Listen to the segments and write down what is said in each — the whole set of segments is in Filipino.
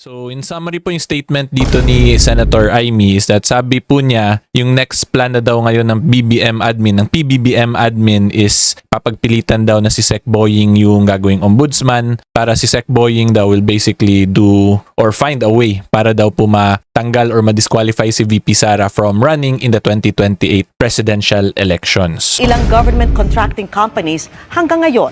So in summary po yung statement dito ni Senator Imee is that sabi po niya yung next plan na daw ngayon ng PBBM admin is papagpilitan daw na si Sec Boying yung gagawing ombudsman para si Sec Boying daw will basically do or find a way para daw po matanggal or ma-disqualify si VP Sara from running in the 2028 presidential elections. Ilang government contracting companies hanggang ngayon.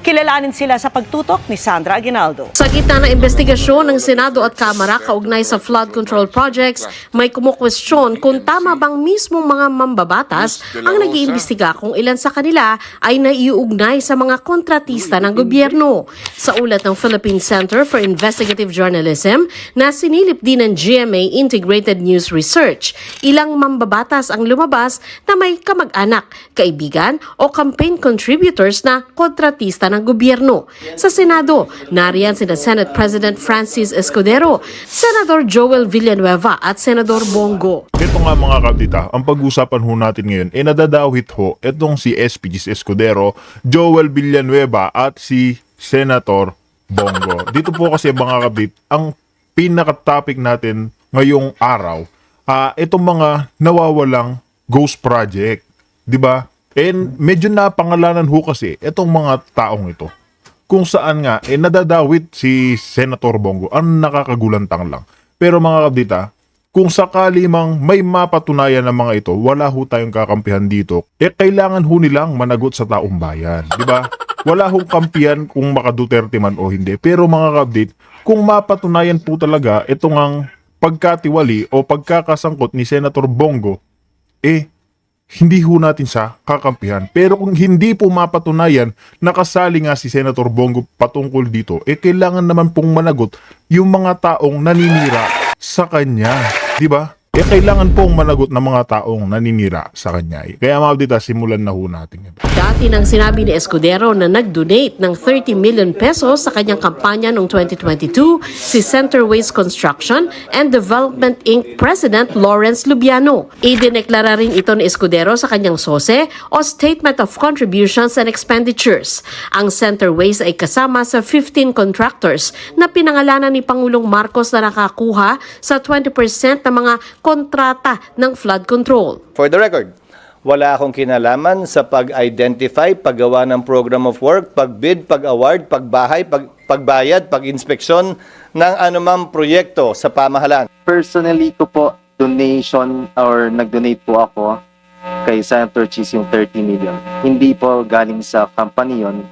Kilalanin sila sa pagtutok ni Sandra Aguinaldo. Sa gitna ng investigasyon ng Senado at Kamara kaugnay sa flood control projects, may kumukwestiyon kung tama bang mismong mga mambabatas ang nag-iimbestiga kung ilan sa kanila ay naiuugnay sa mga kontratista ng gobyerno. Sa ulat ng Philippine Center for Investigative Journalism na sinilip din ng GMA Integrated News Research, ilang mambabatas ang lumabas na may kamag-anak, kaibigan o campaign contributors na kontratista ng gobyerno. Sa Senado, nariyan sina Senate President Francis Escudero, Senador Joel Villanueva at Senador Bongo. Ito nga mga kapatita, ang pag-usapan ho natin ngayon, nadadawit ho itong si SPG Escudero, Joel Villanueva at si Senator Bongo. Dito po kasi mga kapatid, ang pinaka-topic natin ngayong araw, itong mga nawawalang ghost project. Diba? And medyo napangalanan ho kasi itong mga taong ito. Kung saan nga, nadadawit si Senator Bongo. Ang nakakagulantang lang. Pero mga kabdita, kung sakali mang may mapatunayan ng mga ito, wala ho tayong kakampihan dito. Kailangan ho nilang managot sa taong bayan. Diba? Wala hong kampihan kung maka-Duterte man o hindi. Pero mga kabdit, kung mapatunayan po talaga itong ang pagkatiwali o pagkakasangkot ni Senator Bongo, hindi ho natin siya kakampihan. Pero kung hindi po mapatunayan, nakasali nga si Senator Bongo patungkol dito, kailangan naman pong managot yung mga taong naninira sa kanya. Diba? Kailangan pong managot ng mga taong naninira sa kanya. Kaya mga kapatid, simulan na ho natin. Dati nang sinabi ni Escudero na nag-donate ng 30 million pesos sa kanyang kampanya noong 2022 si Centerways Construction and Development Inc. President Lawrence Lubiano. Idineklara rin ito ni Escudero sa kanyang SOSE o Statement of Contributions and Expenditures. Ang Centerways ay kasama sa 15 contractors na pinangalanan ni Pangulong Marcos na nakakuha sa 20% ng mga kontrata ng flood control. For the record, wala akong kinalaman sa pag-identify, paggawa ng program of work, pag-bid, pag-award, pagbahay, pagbayad, pag-inspeksyon ng anumang proyekto sa pamahalaan. Personally ko po, donation or nag-donate po ako kay Senator Cheese yung 30 million. Hindi po galing sa company yun,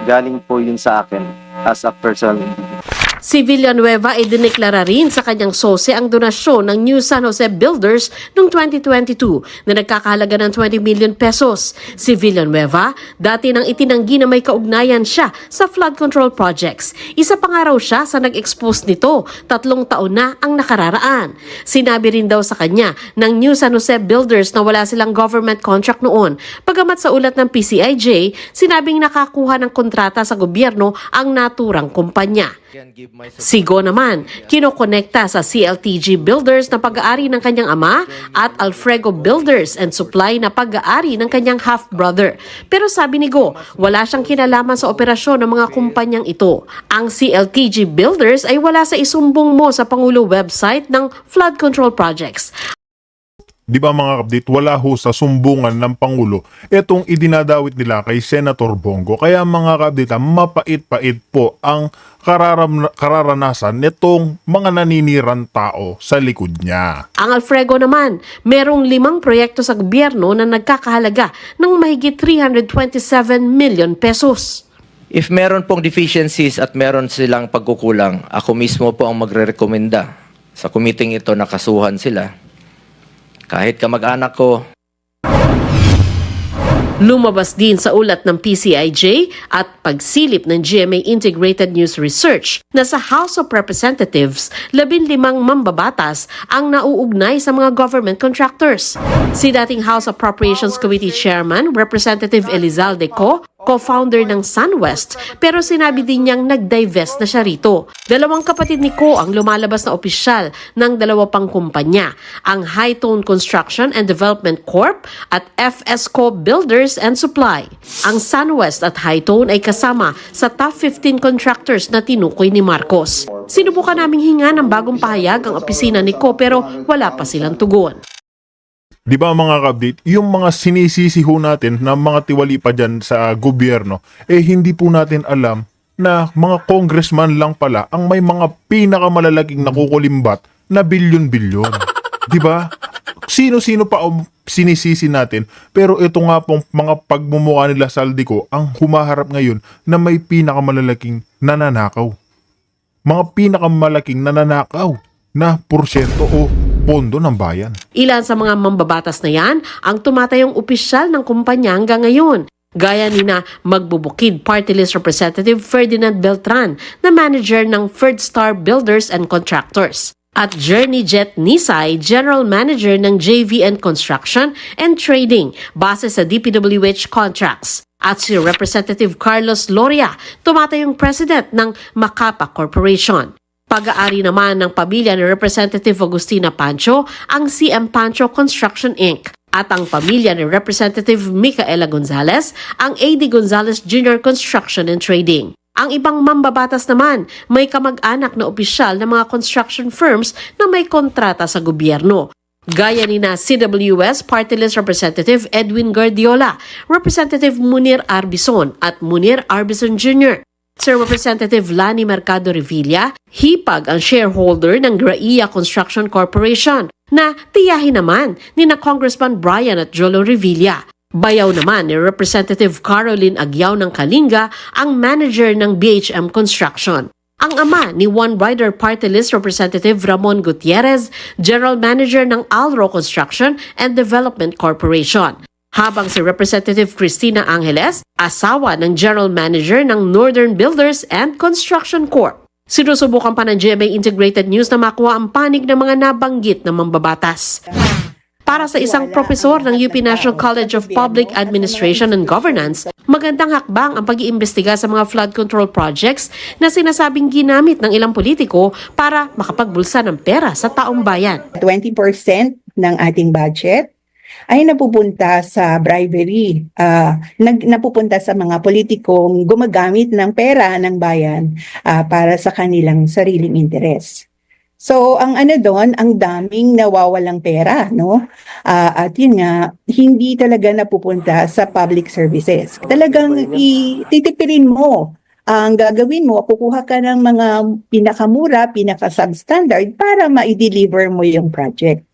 galing po yun sa akin as a personal individual. Si Villanueva ay dineklara rin sa kanyang SOSE ang donasyon ng New San Jose Builders noong 2022 na nagkakahalaga ng 20 million pesos. Si Villanueva, dati nang itinanggi na may kaugnayan siya sa flood control projects. Isa pa nga raw siya sa nag-expose nito, 3 taon na ang nakararaan. Sinabi rin daw sa kanya ng New San Jose Builders na wala silang government contract noon. Pagamat sa ulat ng PCIJ, sinabing nakakuha ng kontrata sa gobyerno ang naturang kumpanya. Si Go naman, kinokonekta sa CLTG Builders na pag-aari ng kanyang ama at Alfrego Builders and Supply na pag-aari ng kanyang half-brother. Pero sabi ni Go, wala siyang kinalaman sa operasyon ng mga kumpanyang ito. Ang CLTG Builders ay wala sa isumbong mo sa Pangulo website ng flood control projects. Di ba mga kapdit, wala ho sa sumbungan ng Pangulo itong idinadawit nila kay Senator Bongo. Kaya mga kapdit, mapait-pait po ang kararanasan nitong mga naninirang tao sa likod niya. Ang Alfrego naman, merong 5 proyekto sa gobyerno na nagkakahalaga ng mahigit 327 million pesos. If meron pong deficiencies at meron silang pagkukulang, ako mismo po ang magre-rekomenda sa committee ito na kasuhan sila. Kahit kamag-anak ko. Lumabas din sa ulat ng PCIJ at pagsilip ng GMA Integrated News Research na sa House of Representatives, 15 mambabatas ang nauugnay sa mga government contractors. Si dating House Appropriations Committee Chairman, Representative Elizalde Co, co-founder ng SunWest, pero sinabi din niyang nag-divest na siya rito. Dalawang kapatid ni Ko ang lumalabas na opisyal ng dalawa pang kumpanya, ang Heto Construction and Development Corp at FSco Builders and Supply. Ang SunWest at Heto ay kasama sa top 15 contractors na tinukoy ni Marcos. Sinubukan naming hinga ng bagong pahayag ang opisina ni Ko pero wala pa silang tugon. Di ba mga ka-update, yung mga sinisisi ho natin na mga tiwali pa dyan sa gobyerno, hindi po natin alam na mga congressman lang pala ang may mga pinakamalalaking nakukulimbat na bilyon-bilyon. Di ba? Sino-sino pa ang sinisisi natin, pero ito nga pong mga pagmumukha nila sa Saldico ang humaharap ngayon na may pinakamalalaking nananakaw. Mga pinakamalaking nananakaw na porsyento o pondo ng bayan. Ilan sa mga mambabatas na yan ang tumatayong opisyal ng kumpanya hanggang ngayon. Gaya ni na Magbubukid Party List Representative Ferdinand Beltran na manager ng Third Star Builders and Contractors. At Journey Jet Nisay, General Manager ng JVN Construction and Trading base sa DPWH contracts. At si Representative Carlos Loria, tumatayong President ng Macapa Corporation. Pag-aari naman ng pamilya ni Representative Agustina Pancho ang CM Pancho Construction Inc. At ang pamilya ni Representative Micaela Gonzalez ang AD Gonzalez Jr. Construction and Trading. Ang ibang mambabatas naman may kamag-anak na opisyal ng mga construction firms na may kontrata sa gobyerno. Gaya ni na CWS Party List Representative Edwin Guardiola, Representative Munir Arbison at Munir Arbison Jr. Sir Representative Lani Mercado Revilla, hipag ang shareholder ng Graia Construction Corporation na tiyahin naman ni na Congressman Brian at Jolo Revilla. Bayaw naman ni Representative Caroline Agyaw ng Kalinga ang manager ng BHM Construction. Ang ama ni One Rider Party List Representative Ramon Gutierrez, General Manager ng Alro Construction and Development Corporation. Habang si Representative Cristina Angeles, asawa ng General Manager ng Northern Builders and Construction Corp. Sinusubukan pa ng GMA Integrated News na makuha ang panig ng mga nabanggit na mambabatas. Para sa isang propesor ng UP National College of Public Administration and Governance, magandang hakbang ang pag-iimbestiga sa mga flood control projects na sinasabing ginamit ng ilang politiko para makapagbulsa ng pera sa taong bayan. 20% ng ating budget ay napupunta sa bribery, napupunta sa mga politikong gumagamit ng pera ng bayan para sa kanilang sariling interes. So, ang doon, ang daming nawawalang pera, no? At yun nga, hindi talaga napupunta sa public services. Talagang titipirin mo. Ang gagawin mo, kukuha ka ng mga pinakamura, pinaka-substandard para ma-deliver mo yung project.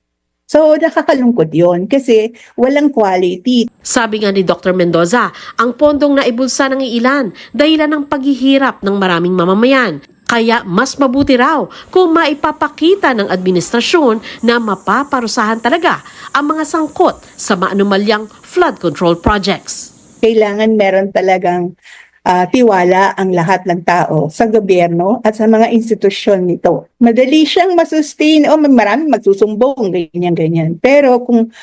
So, nakakalungkot yun kasi walang quality. Sabi nga ni Dr. Mendoza, ang pondong naibulsa ng ilan dahilan ng paghihirap ng maraming mamamayan. Kaya mas mabuti raw kung maipapakita ng administrasyon na mapaparusahan talaga ang mga sangkot sa maanumalyang flood control projects. Kailangan meron talagang tiwala ang lahat ng tao sa gobyerno at sa mga institusyon nito. Madali siyang masustain o maraming magsusumbong, ganyan-ganyan. Pero kung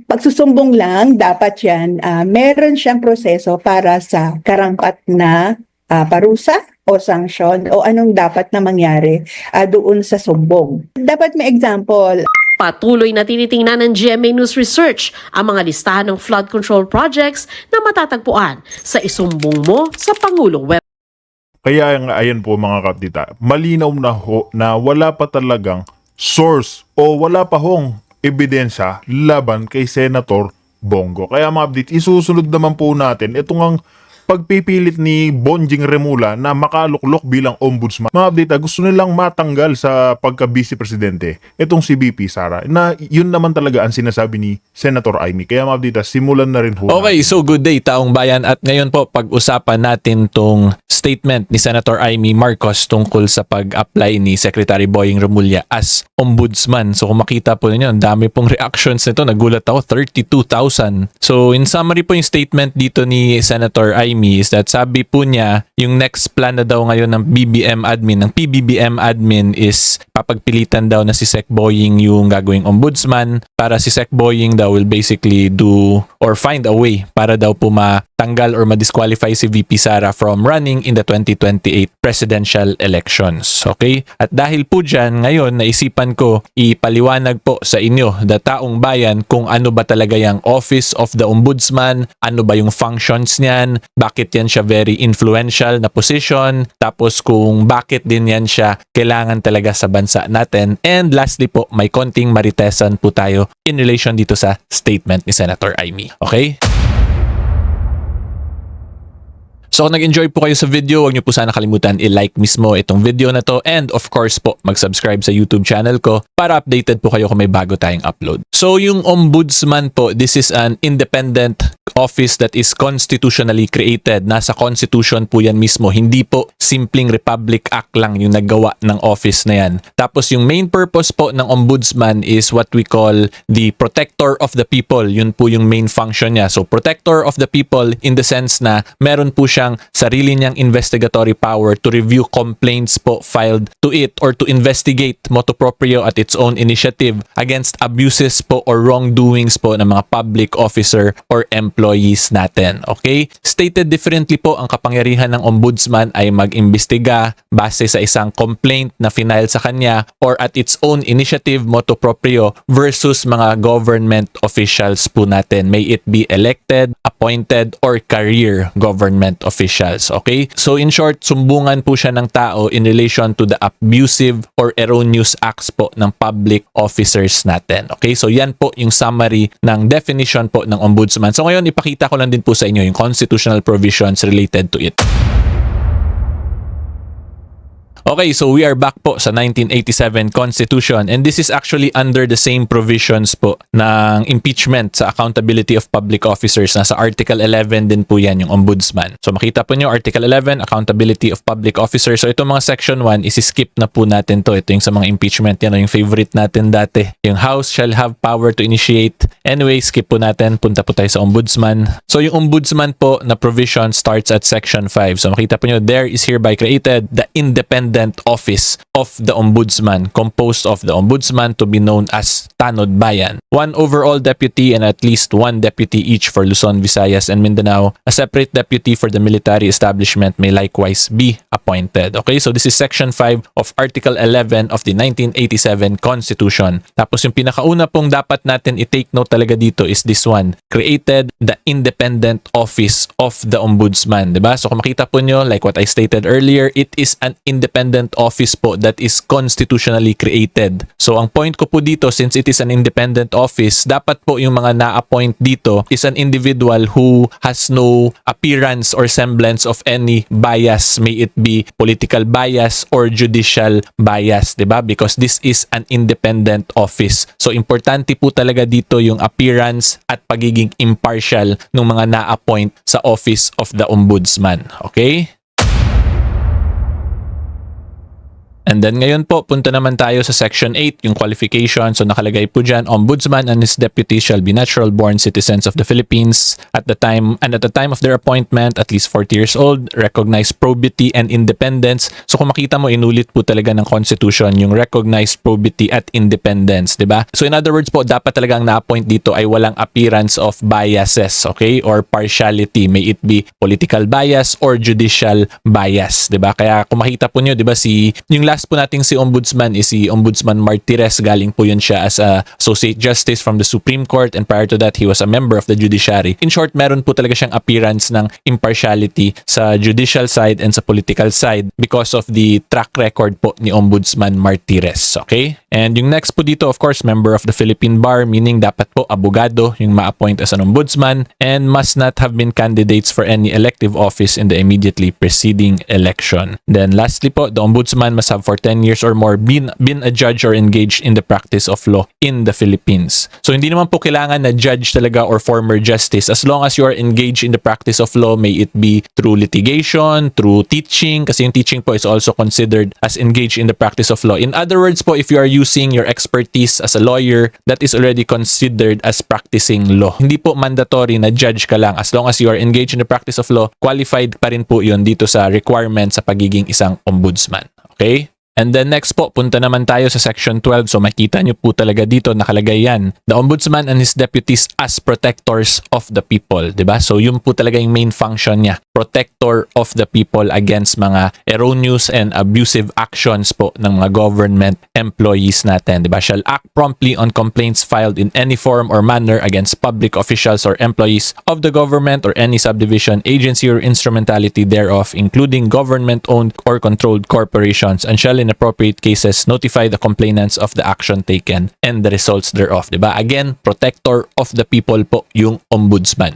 pagsusumbong lang, dapat yan, meron siyang proseso para sa karampot na parusa o sanksyon o anong dapat na mangyari doon sa sumbong. Dapat may example. Patuloy na tinitingnan ng GMA News Research ang mga listahan ng flood control projects na matatagpuan sa isumbong mo sa Pangulong Web. Kaya ayan po mga kapatita, malinaw na ho na wala pa talagang source o wala pa hong ebidensya laban kay Senator Bongo. Kaya mga update, isusunod naman po natin itong ang pagpipilit ni Bonjing Remulla na makaluklok bilang ombudsman. Mga update, gusto nilang matanggal sa pagka-vice presidente itong si VP Sara na yun naman talaga ang sinasabi ni Senator Imee. Kaya mga update, simulan na rin po. Okay, so good day taong bayan at ngayon po pag-usapan natin tong statement ni Senator Imee Marcos tungkol sa pag-apply ni Secretary Boying Remulla as ombudsman. So kung makita po ninyo, ang dami pong reactions nito. Nagulat ako, 32,000. So in summary po yung statement dito ni Senator Imee is that sabi po niya yung next plan na daw ngayon ng BBM admin, ng PBBM admin is papagpilitan daw na si Sec Boying yung gagawing ombudsman para si Sec Boying daw will basically do or find a way para daw po matanggal or ma-disqualify si VP Sara from running in the 2028 presidential elections. Okay? At dahil po dyan, ngayon naisipan ko ipaliwanag po sa inyo, the taong bayan, kung ano ba talaga yung Office of the Ombudsman, ano ba yung functions niyan, bakit yan siya very influential na position, tapos kung bakit din yan siya kailangan talaga sa bansa natin. And lastly po, may konting maritesan po tayo in relation dito sa statement ni Senator Imee. Okay? So kung nag-enjoy po kayo sa video, huwag niyo po sana kalimutan i-like mismo itong video na to, and of course po, mag-subscribe sa YouTube channel ko para updated po kayo kung may bago tayong upload. So yung Ombudsman po, this is an independent office that is constitutionally created. Nasa Constitution po yan mismo. Hindi po simpleng Republic Act lang yung naggawa ng office na yan. Tapos yung main purpose po ng Ombudsman is what we call the protector of the people. Yun po yung main function niya. So protector of the people in the sense na meron po siyang sarili niyang investigatory power to review complaints po filed to it or to investigate motu proprio at its own initiative against abuses po or wrongdoings po ng mga public officer or employees natin. Okay? Stated differently po, ang kapangyarihan ng Ombudsman ay mag-imbestiga base sa isang complaint na final sa kanya or at its own initiative motu proprio versus mga government officials po natin. May it be elected, appointed, or career government officials. Okay? So in short, sumbungan po siya ng tao in relation to the abusive or erroneous acts po ng public officers natin. Okay? So yan po yung summary ng definition po ng Ombudsman. So ngayon, ipakita ko lang din po sa inyo yung constitutional provisions related to it. Okay, so we are back po sa 1987 Constitution, and this is actually under the same provisions po ng impeachment sa accountability of public officers. Nasa Article 11 din po yan yung Ombudsman. So makita po nyo, Article 11, accountability of public officers. So itong mga Section 1, isi-skip na po natin to. Ito yung sa mga impeachment, yan yung favorite natin dati. Yung House shall have power to initiate. Anyway, skip po natin. Punta po tayo sa Ombudsman. So yung Ombudsman po na provision starts at Section 5. So makita po nyo, there is hereby created the independent office of the Ombudsman, composed of the Ombudsman to be known as Tanod Bayan, one overall deputy and at least one deputy each for Luzon, Visayas, and Mindanao. A separate deputy for the military establishment may likewise be appointed. Okay, so this is Section 5 of Article 11 of the 1987 Constitution. Tapos yung pinakauna pong dapat natin i-take note talaga dito is this one, created the independent office of the Ombudsman. Diba? So kung makita po nyo, like what I stated earlier, it is an independent office po that is constitutionally created. So ang point ko po dito, since it is an independent office, dapat po yung mga na-appoint dito is an individual who has no appearance or semblance of any bias, may it be political bias or judicial bias, diba? Because this is an independent office. So importante po talaga dito yung appearance at pagiging impartial ng mga na-appoint sa Office of the Ombudsman. Okay? And then ngayon po, punta naman tayo sa Section 8, yung qualifications. So nakalagay po dyan, Ombudsman and his deputy shall be natural-born citizens of the Philippines at the time of their appointment, at least 40 years old, recognize probity and independence. So kung makita mo, inulit po talaga ng Constitution yung recognize probity at independence, di ba? So in other words po, dapat talagang na-appoint dito ay walang appearance of biases, okay? Or partiality, may it be political bias or judicial bias, di ba? Kaya kung makita po nyo, di ba, yung last po nating si Ombudsman is si Ombudsman Martires. Galing po yun siya as a Associate Justice from the Supreme Court, and prior to that, he was a member of the judiciary. In short, meron po talaga siyang appearance ng impartiality sa judicial side and sa political side because of the track record po ni Ombudsman Martires. Okay? And yung next po dito, of course, member of the Philippine Bar, meaning dapat po abogado yung ma-appoint as an ombudsman and must not have been candidates for any elective office in the immediately preceding election. Then lastly po, the ombudsman must have for 10 years or more been a judge or engaged in the practice of law in the Philippines. So hindi naman po kailangan na judge talaga or former justice, as long as you are engaged in the practice of law, may it be through litigation, through teaching, kasi yung teaching po is also considered as engaged in the practice of law. In other words po, if you are using your expertise as a lawyer, that is already considered as practicing law. Hindi po mandatory na judge ka lang. As long as you are engaged in the practice of law, qualified pa rin po yun dito sa requirement sa pagiging isang ombudsman. Okay? And then next po, punta naman tayo sa section 12. So makita nyo po talaga dito nakalagay yan. The Ombudsman and his deputies as protectors of the people. Diba? So yun po talaga yung main function niya. Protector of the people against mga erroneous and abusive actions po ng mga government employees natin. Diba? Shall act promptly on complaints filed in any form or manner against public officials or employees of the government or any subdivision, agency, or instrumentality thereof, including government-owned or controlled corporations, and shall in appropriate cases notify the complainants of the action taken and the results thereof. Diba? Again, protector of the people po yung ombudsman.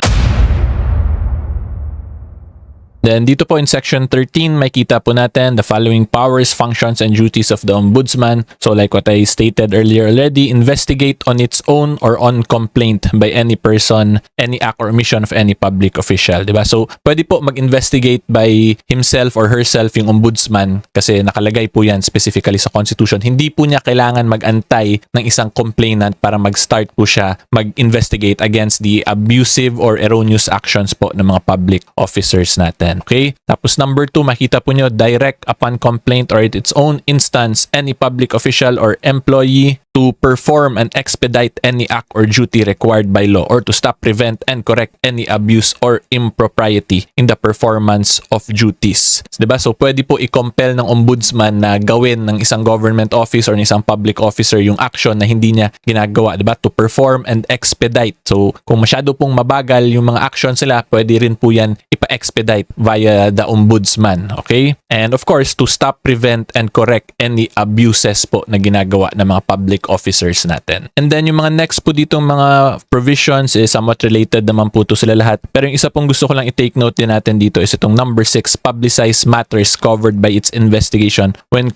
Then dito po in section 13, makita po natin the following powers, functions, and duties of the Ombudsman. So like what I stated earlier already, investigate on its own or on complaint by any person, any act or omission of any public official. Diba? So pwede po mag-investigate by himself or herself yung Ombudsman kasi nakalagay po yan specifically sa Constitution. Hindi po niya kailangan mag-antay ng isang complainant para mag-start po siya mag-investigate against the abusive or erroneous actions po ng mga public officers natin. Okay? Tapos number 2, makita po nyo, direct upon complaint or at its own instance any public official or employee to perform and expedite any act or duty required by law or to stop, prevent, and correct any abuse or impropriety in the performance of duties. Diba? So, pwede po i-compel ng ombudsman na gawin ng isang government office or ng isang public officer yung action na hindi niya ginagawa. Diba? To perform and expedite. So, kung masyado pong mabagal yung mga actions nila, pwede rin po yan ipa-expedite via the ombudsman. Okay? And of course, to stop, prevent, and correct any abuses po na ginagawa ng mga public officers natin. And then yung mga next po ditong mga provisions is somewhat related naman po to sila lahat. Pero yung isa pong gusto ko lang i-take note din natin dito is itong number 6, publicize matters covered by its investigation when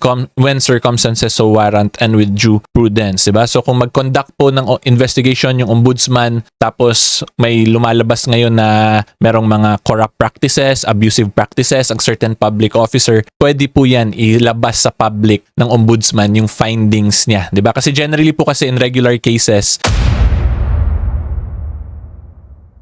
circumstances so warrant and with due prudence. Diba? So kung mag-conduct po ng investigation yung ombudsman tapos may lumalabas ngayon na merong mga corrupt practices, abusive practices ang certain public officer, pwede po yan ilabas sa public ng ombudsman yung findings niya. Diba? Kasi generally po kasi in regular cases,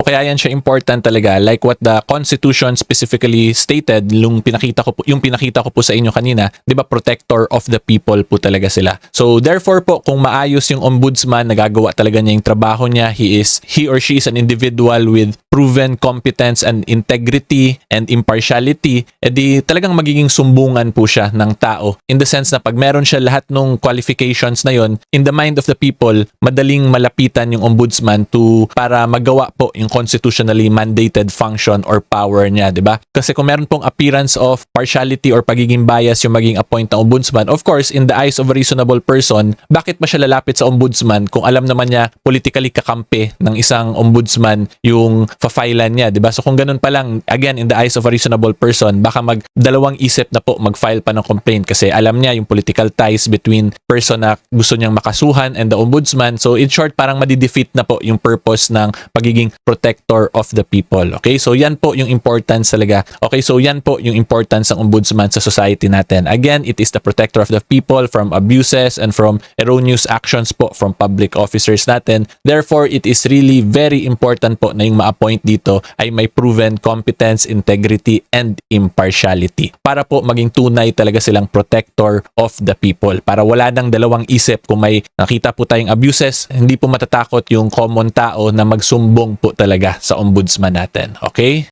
kaya yan siya important talaga, like what the Constitution specifically stated, yung pinakita ko po sa inyo kanina, 'di ba, protector of the people po talaga sila. So therefore po, kung maayos yung ombudsman, nagagawa talaga niya yung trabaho niya, he or she is an individual with proven competence and integrity and impartiality, edi talagang magiging sumbungan po siya ng tao. In the sense na pag meron siya lahat ng qualifications na yon, in the mind of the people, madaling malapitan yung ombudsman para magawa po yung constitutionally mandated function or power niya, 'di ba? Kasi kung meron pong appearance of partiality or pagiging bias yung maging appoint ng ombudsman, of course, in the eyes of a reasonable person, bakit ba siya lalapit sa ombudsman kung alam naman niya politically kakampi ng isang ombudsman yung fa-filean niya, 'di ba? So kung ganun pa lang, again, in the eyes of a reasonable person, baka magdalawang isip na po mag-file pa ng complaint kasi alam niya yung political ties between person na gusto niyang makasuhan and the ombudsman. So in short, parang madi-defeat na po yung purpose ng pagiging protector of the people. Okay? So yan po yung importance talaga. Okay? So yan po yung importance ng ombudsman sa society natin. Again, it is the protector of the people from abuses and from erroneous actions po from public officers natin. Therefore, it is really very important po na yung ma-appoint dito ay may proven competence, integrity, and impartiality. Para po maging tunay talaga silang protector of the people. Para wala nang dalawang isip kung may nakita po tayong abuses, hindi po matatakot yung common tao na magsumbong po talaga sa ombudsman natin. Okay?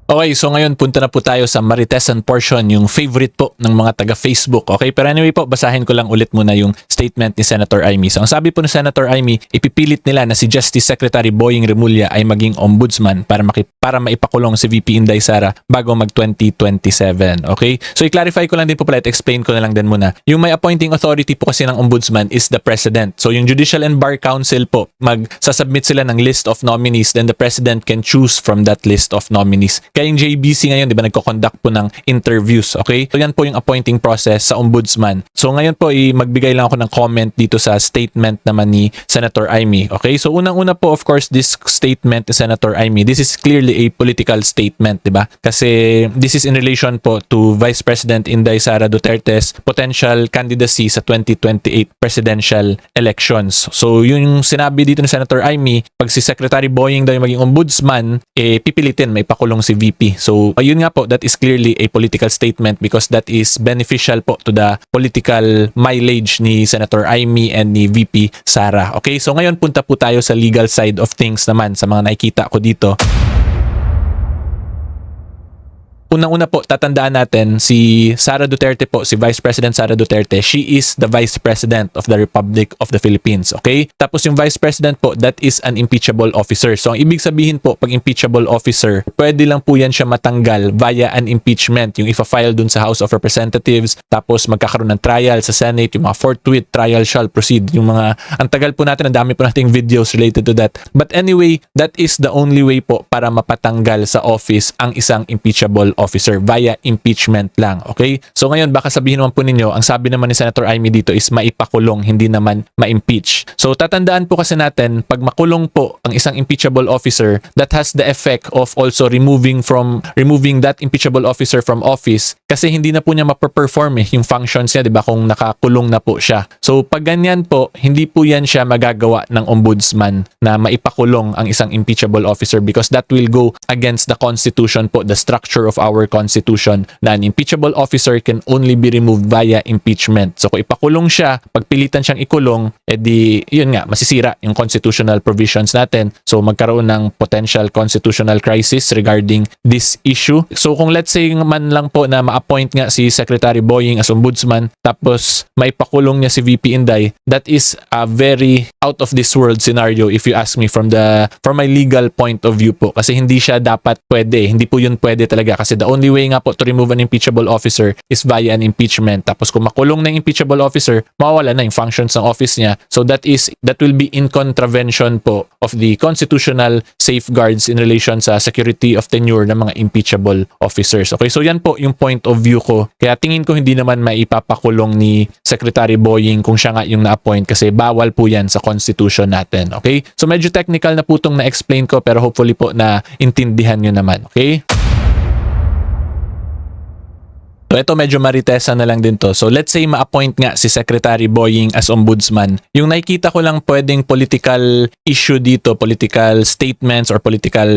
Okay, so ngayon punta na po tayo sa Maritesan portion, yung favorite po ng mga taga-Facebook. Okay, pero anyway po, basahin ko lang ulit muna yung statement ni Senator Imee. So ang sabi po ni Senator Imee, ipipilit nila na si Justice Secretary Boying Remulla ay maging ombudsman para maipakulong si VP Inday Sara bago mag-2027. Okay, so i-clarify ko lang din po pala, explain ko na lang din muna. Yung may appointing authority po kasi ng ombudsman is the President. So yung Judicial and Bar Council po, magsasubmit sila ng list of nominees, then the President can choose from that list of nominees. Kaya yung JBC ngayon, di ba, nagko-conduct po ng interviews, okay? So yan po yung appointing process sa ombudsman. So ngayon po, magbigay lang ako ng comment dito sa statement naman ni Senator Imee, okay? So unang-una po, of course, this statement ni Senator Imee, this is clearly a political statement, di ba? Kasi this is in relation po to Vice President Inday Sara Duterte's potential candidacy sa 2028 presidential elections. So yung sinabi dito ni Senator Imee, pag si Secretary Boying daw yung maging ombudsman, pipilitin, may pakulong si VP VP. So ayun nga po, that is clearly a political statement because that is beneficial po to the political mileage ni Senator Imee and ni VP Sara. Okay, so ngayon punta po tayo sa legal side of things naman sa mga nakikita ko dito. Unang-una po, tatandaan natin si Sara Duterte po, si Vice President Sara Duterte, she is the Vice President of the Republic of the Philippines, okay? Tapos yung Vice President po, that is an impeachable officer. So ang ibig sabihin po, pag impeachable officer, pwede lang po yan siya matanggal via an impeachment, yung ifa-file dun sa House of Representatives, tapos magkakaroon ng trial sa Senate, yung mga forthwith trial shall proceed, yung mga, ang tagal po natin, ang dami po nating videos related to that. But anyway, that is the only way po para mapatanggal sa office ang isang impeachable officer via impeachment lang, okay? So ngayon baka sabihin naman po ninyo, ang sabi naman ni Senator Imee dito is maipakulong, hindi naman ma-impeach. So tatandaan po kasi natin, pag makulong po ang isang impeachable officer, that has the effect of also removing that impeachable officer from office kasi hindi na po niya ma-perform yung functions niya, 'di ba? Kung nakakulong na po siya. So pag ganyan po, hindi po yan siya magagawa ng Ombudsman na maipakulong ang isang impeachable officer because that will go against the Constitution po, the structure of our Constitution na an impeachable officer can only be removed via impeachment. So kung ipakulong siya, pagpilitan siyang ikulong, edi yun nga, masisira yung constitutional provisions natin. So magkaroon ng potential constitutional crisis regarding this issue. So kung let's say man lang po na ma-appoint nga si Secretary Boying as Ombudsman, tapos maipakulong niya si VP Inday, that is a very out of this world scenario if you ask me from my legal point of view po. Kasi hindi siya dapat pwede. Hindi po yun pwede talaga kasi the only way nga po to remove an impeachable officer is via an impeachment. Tapos kung makulong na yung impeachable officer, mawawala na yung functions ng office niya. So that will be in contravention po of the constitutional safeguards in relation sa security of tenure ng mga impeachable officers. Okay, so yan po yung point of view ko. Kaya tingin ko hindi naman maipapakulong ni Secretary Boying kung siya nga yung na-appoint kasi bawal po yan sa constitution natin. Okay, so medyo technical na po itong na-explain ko pero hopefully po na intindihan nyo naman. Okay. So ito medyo maritesa na lang din to. So let's say ma-appoint nga si Secretary Boying as Ombudsman. Yung nakikita ko lang pwedeng political issue dito, political statements or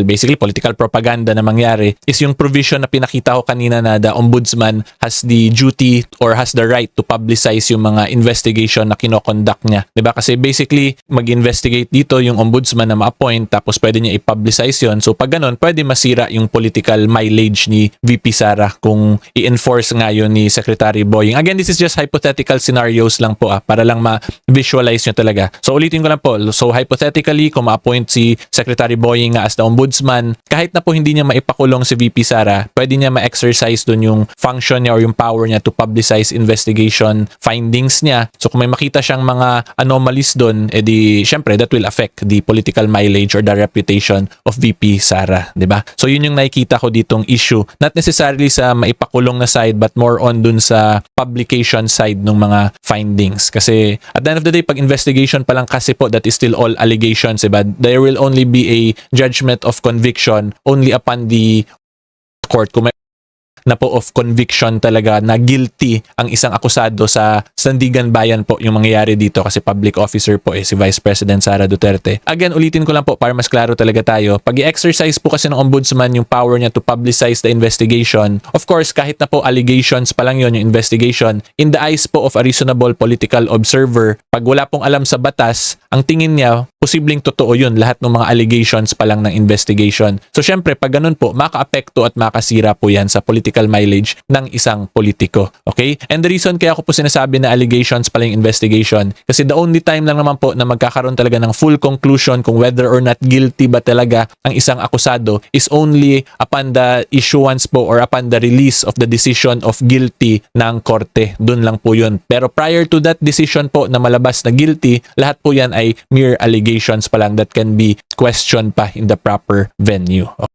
basically political propaganda na mangyari is yung provision na pinakita ko kanina na the Ombudsman has the duty or has the right to publicize yung mga investigation na kinoconduct niya. Diba? Kasi basically mag-investigate dito yung Ombudsman na ma-appoint tapos pwede niya i-publicize yun. So pag ganun, pwede masira yung political mileage ni VP Sara kung i-enforce nga yun ni Secretary Boying. Again, this is just hypothetical scenarios lang po para lang ma-visualize nyo talaga. So ulitin ko lang po. So hypothetically, kung ma-appoint si Secretary Boying nga as the Ombudsman, kahit na po hindi niya maipakulong si VP Sara, pwede niya ma-exercise dun yung function niya or yung power niya to publicize investigation findings niya. So kung may makita siyang mga anomalies dun, edi syempre that will affect the political mileage or the reputation of VP Sara. Diba? So yun yung nakikita ko ditong issue. Not necessarily sa maipakulong na side but more on dun sa publication side ng mga findings. Kasi at the end of the day, pag investigation pa lang kasi po, that is still all allegations, diba? There will only be a judgment of conviction only upon the court kung may na po of conviction talaga na guilty ang isang akusado sa Sandigan Bayan po yung mangyayari dito kasi public officer po si Vice President Sara Duterte. Again, ulitin ko lang po para mas klaro talaga tayo. Pag i-exercise po kasi ng Ombudsman yung power niya to publicize the investigation, of course, kahit na po allegations pa lang yun yung investigation, in the eyes po of a reasonable political observer, pag wala pong alam sa batas, ang tingin niya, posibleng totoo yun lahat ng mga allegations pa lang ng investigation. So syempre, pag ganun po, maka-apekto at makasira po yan sa political mileage ng isang politiko. Okay? And the reason kaya ako po sinasabi na allegations pala yung investigation kasi the only time lang naman po na magkakaroon talaga ng full conclusion kung whether or not guilty ba talaga ang isang akusado is only upon the issuance po or upon the release of the decision of guilty ng korte. Doon lang po yun. Pero prior to that decision po na malabas na guilty, lahat po yan ay mere allegations pa lang that can be questioned pa in the proper venue.